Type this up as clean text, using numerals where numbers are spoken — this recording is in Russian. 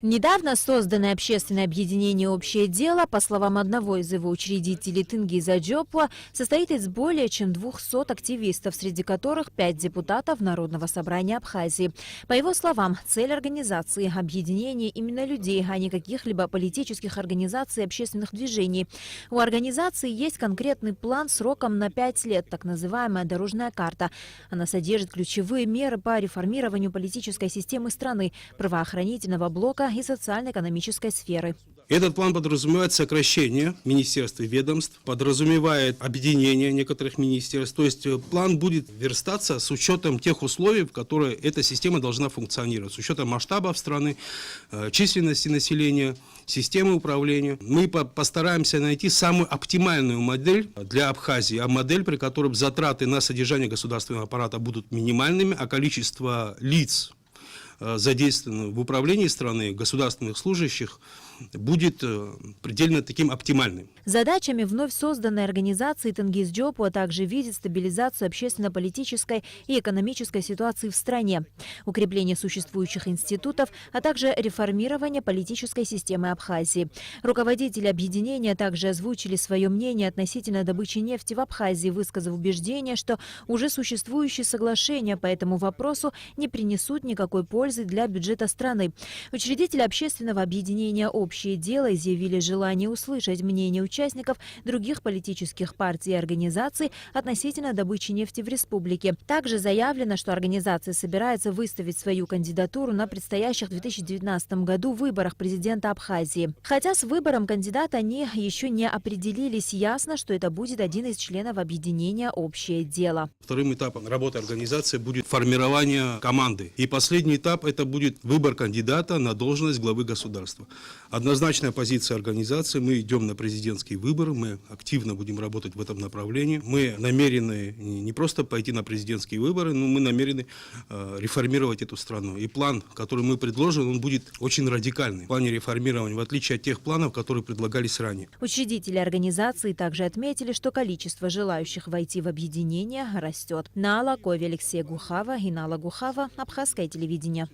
Недавно созданное общественное объединение «Общее дело», по словам одного из его учредителей Тенгиза Джопуа, состоит из более чем 200 активистов, среди которых 5 депутатов Народного собрания Абхазии. По его словам, цель организации – объединение именно людей, а не каких-либо политических организаций и общественных движений. У организации есть конкретный план сроком на 5 лет, так называемая «дорожная карта». Она содержит ключевые меры по реформированию политической системы страны, правоохранительного блока и социально-экономической сферы. Этот план подразумевает сокращение министерств и ведомств, подразумевает объединение некоторых министерств. То есть план будет верстаться с учетом тех условий, в которые эта система должна функционировать, с учетом масштабов страны, численности населения, системы управления. Мы постараемся найти самую оптимальную модель для Абхазии, а модель, при которой затраты на содержание государственного аппарата будут минимальными, а количество лиц, задействованных в управлении страны, государственных служащих, будет предельно таким оптимальным. Задачами вновь созданной организации Тенгиз Джопуа также видит стабилизацию общественно-политической и экономической ситуации в стране, укрепление существующих институтов, а также реформирование политической системы Абхазии. Руководители объединения также озвучили свое мнение относительно добычи нефти в Абхазии, высказав убеждение, что уже существующие соглашения по этому вопросу не принесут никакой пользы для бюджета страны. Учредители общественного объединения «Общее дело» изъявили желание услышать мнение участников других политических партий и организаций относительно добычи нефти в республике. Также заявлено, что организация собирается выставить свою кандидатуру на предстоящих в 2019 году выборах президента Абхазии. Хотя с выбором кандидата они еще не определились, ясно, что это будет один из членов объединения «Общее дело». Вторым этапом работы организации будет формирование команды. И последний этап – это будет выбор кандидата на должность главы государства. Однозначная позиция организации: мы идем на президентские выборы, мы активно будем работать в этом направлении. Мы намерены не просто пойти на президентские выборы, но мы намерены реформировать эту страну. И план, который мы предложим, он будет очень радикальный. В плане реформирования, в отличие от тех планов, которые предлагались ранее. Учредители организации также отметили, что количество желающих войти в объединение растет. Наала Кови, Алексей Гухава и Нала Гухава, Абхазское телевидение.